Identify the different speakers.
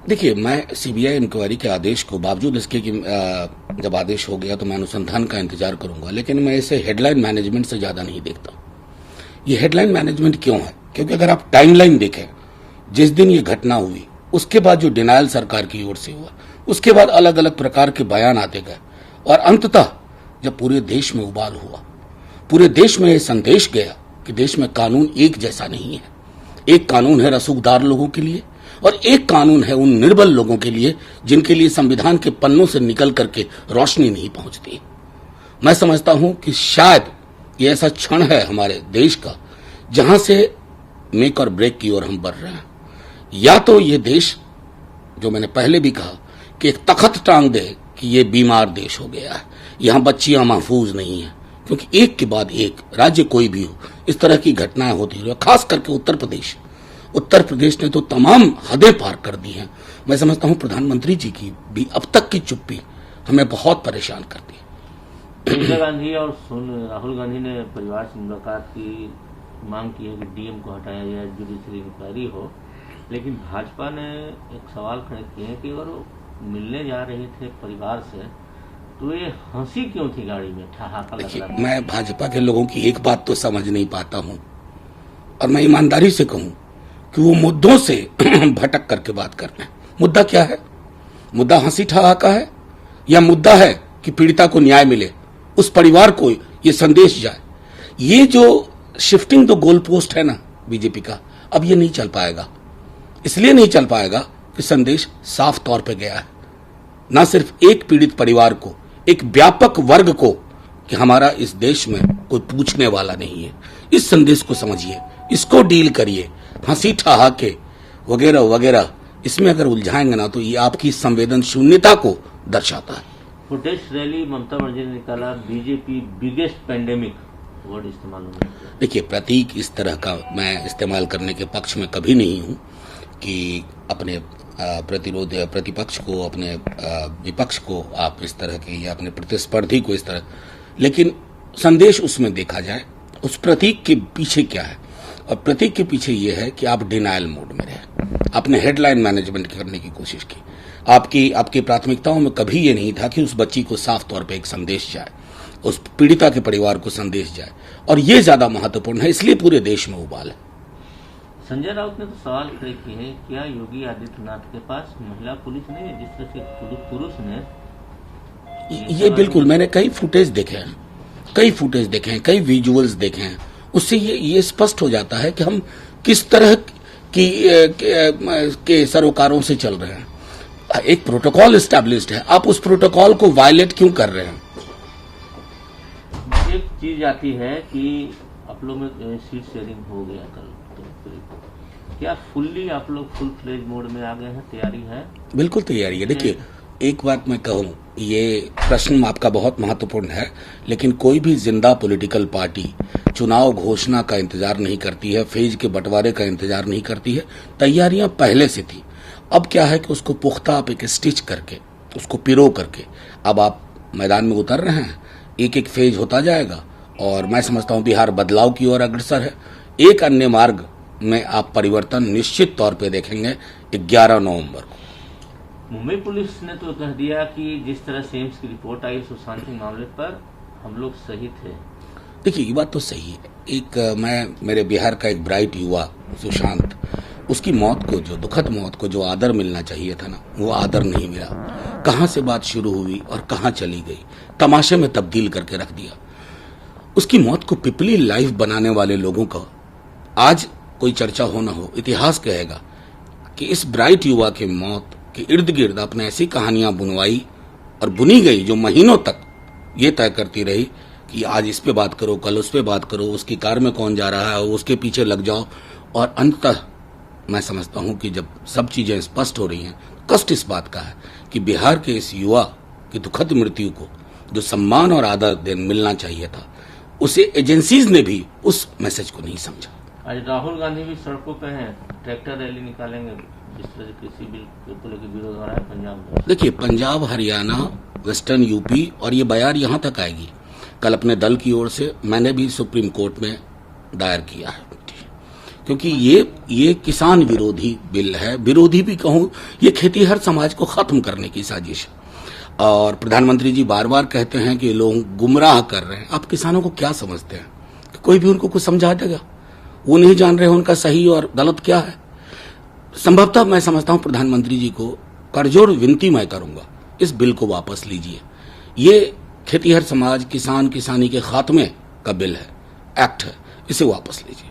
Speaker 1: देखिए, मैं CBI inquiry के आदेश को, बावजूद इसके कि जब आदेश हो गया तो मैं अनुसंधान का इंतजार करूंगा, लेकिन मैं इसे हेडलाइन मैनेजमेंट से ज्यादा नहीं देखता। ये हेडलाइन मैनेजमेंट क्यों है? क्योंकि अगर आप टाइमलाइन देखें, जिस दिन ये घटना हुई उसके बाद जो डिनायल सरकार की ओर से हुआ, उसके बाद अलग अलग प्रकार के बयान आते गए, और अंततः जब पूरे देश में उबाल हुआ, पूरे देश में यह संदेश गया कि देश में कानून एक जैसा नहीं है। एक कानून है रसूखदार लोगों के लिए और एक कानून है उन निर्बल लोगों के लिए जिनके लिए संविधान के पन्नों से निकल करके रोशनी नहीं पहुंचती। मैं समझता हूं कि शायद ये ऐसा क्षण है हमारे देश का जहां से मेक और ब्रेक की ओर हम बढ़ रहे हैं। या तो ये देश, जो मैंने पहले भी कहा, कि एक तखत टांग दे कि ये बीमार देश हो गया है, यहां बच्चियां महफूज नहीं है, क्योंकि एक के बाद एक राज्य कोई भी हो इस तरह की घटनाएं होती रही। खास करके उत्तर प्रदेश ने तो तमाम हदें पार कर दी हैं। मैं समझता हूं प्रधानमंत्री जी की भी अब तक की चुप्पी हमें बहुत परेशान करती है।
Speaker 2: सोनिया गांधी और राहुल गांधी ने परिवार से मुलाकात की मांग की है कि डीएम को हटाया जाए, जुडिशरी इंक्वायरी हो, लेकिन भाजपा ने एक सवाल खड़े किए हैं कि अगर वो मिलने जा रहे थे परिवार से तो ये हंसी क्यों थी गाड़ी में, ठहाका लग रहा था।
Speaker 1: मैं भाजपा के लोगों की एक बात तो समझ नहीं पाता हूं, और मैं ईमानदारी से कहूं कि वो मुद्दों से भटक करके बात कर रहे हैं। मुद्दा क्या है? मुद्दा हंसी ठहाका है, या मुद्दा है कि पीड़िता को न्याय मिले, उस परिवार को ये संदेश जाए? ये जो शिफ्टिंग द गोल पोस्ट है ना बीजेपी का, अब ये नहीं चल पाएगा। इसलिए नहीं चल पाएगा कि संदेश साफ तौर पे गया है, ना सिर्फ एक पीड़ित परिवार को, एक व्यापक वर्ग को, कि हमारा इस देश में कोई पूछने वाला नहीं है। इस संदेश को समझिए, इसको डील करिए। हंसी ठहाके वगैरह वगैरह इसमें अगर उलझाएंगे ना तो ये आपकी संवेदन शून्यता को दर्शाता है।
Speaker 2: प्रोटेस्ट रैली ममता बनर्जी ने निकाला, बीजेपी बिगेस्ट पैंडेमिक वर्ड इस्तेमाल होने।
Speaker 1: देखिए, प्रतीक इस तरह का मैं इस्तेमाल करने के पक्ष में कभी नहीं हूं कि अपने प्रतिपक्ष को, अपने विपक्ष को आप इस तरह के, या अपने प्रतिस्पर्धी को इस तरह, लेकिन संदेश उसमें देखा जाए, उस प्रतीक के पीछे क्या है। और प्रतीक के पीछे यह है कि आप डिनायल मोड में रहे, आपने हेडलाइन मैनेजमेंट करने की कोशिश की। आपकी प्राथमिकताओं में कभी ये नहीं था कि उस बच्ची को साफ तौर पे एक संदेश जाए, उस पीड़िता के परिवार को संदेश जाए, और ये ज्यादा महत्वपूर्ण है, इसलिए पूरे देश में उबाल है।
Speaker 2: संजय राउत ने तो सवाल खड़े किए हैं, क्या योगी आदित्यनाथ के पास महिला पुलिस नहीं है? जिस तरह से पुरुष ने
Speaker 1: ये बिल्कुल, मैंने कई फुटेज देखे हैं, कई विजुअल्स देखे हैं, उससे ये स्पष्ट हो जाता है कि हम किस तरह के सरोकारों से चल रहे हैं। एक प्रोटोकॉल एस्टैब्लिश्ड है, आप उस प्रोटोकॉल को वायलेट क्यों कर रहे हैं?
Speaker 2: एक चीज आती है कि आप लोग में सीट शेयरिंग हो गया कल, तो क्या फुल्ली आप लोग फुल फ्लेज मोड में आ गए हैं? तैयारी है?
Speaker 1: बिल्कुल तैयारी है। देखिए, एक बात मैं कहूं, ये प्रश्न आपका बहुत महत्वपूर्ण है, लेकिन कोई भी जिंदा पॉलिटिकल पार्टी चुनाव घोषणा का इंतजार नहीं करती है, फेज के बंटवारे का इंतजार नहीं करती है। तैयारियां पहले से थी। अब क्या है कि उसको पुख्ता आप एक स्टिच करके, उसको पिरो करके अब आप मैदान में उतर रहे हैं। एक एक फेज होता जाएगा, और मैं समझता हूं बिहार बदलाव की ओर अग्रसर है। एक अन्य मार्ग में आप परिवर्तन निश्चित तौर पे देखेंगे 11 नवंबर को।
Speaker 2: मुंबई पुलिस ने तो कह दिया कि जिस तरह से एम्स की रिपोर्ट आई सुशांत सिंह मामले पर, हम लोग सही थे।
Speaker 1: देखिए, ये बात तो सही है। मेरे बिहार का एक ब्राइट युवा सुशांत, उसकी मौत को, जो दुखद मौत को जो आदर मिलना चाहिए था ना, वो आदर नहीं मिला। कहां से बात शुरू हुई और कहां चली गई, तमाशे में तब्दील करके रख दिया। उसकी मौत को पिपली लाइफ बनाने वाले लोगों का आज कोई चर्चा हो ना हो, इतिहास कहेगा कि इस ब्राइट युवा की मौत के इर्द गिर्द आपने ऐसी कहानियां बुनवाई और बुनी गई जो महीनों तक ये तय करती रही कि आज इस पे बात करो, कल उस पे बात करो, उसकी कार में कौन जा रहा है, उसके पीछे लग जाओ। और अंततः मैं समझता हूं कि जब सब चीजें स्पष्ट हो रही हैं, कष्ट इस बात का है कि बिहार के इस युवा की दुखद मृत्यु को जो सम्मान और आदर मिलना चाहिए था, उसे एजेंसीज ने भी उस मैसेज को नहीं समझा।
Speaker 2: आज राहुल गांधी भी सड़कों पे हैं, ट्रैक्टर रैली निकालेंगे, जिस तरह से कृषि बिल को लेकर विरोध हो रहा है पंजाब में।
Speaker 1: देखिए, पंजाब, हरियाणा, वेस्टर्न यूपी, और ये बयार यहां तक आएगी। कल अपने दल की ओर से मैंने भी सुप्रीम कोर्ट में दायर किया है क्योंकि ये किसान विरोधी बिल है, विरोधी भी कहूं, ये खेतीहर समाज को खत्म करने की साजिश है। और प्रधानमंत्री जी बार बार कहते हैं कि लोग गुमराह कर रहे हैं। आप किसानों को क्या समझते हैं? कोई भी उनको कुछ समझा देगा? वो नहीं जान रहे उनका सही और गलत क्या है। संभवतः मैं समझता हूं प्रधानमंत्री जी को करजोड़ विनती मैं करूंगा, इस बिल को वापस लीजिए। ये खेतीहर समाज, किसान, किसानी के खात्मे का बिल है, एक्ट है, इसे वापस लीजिए।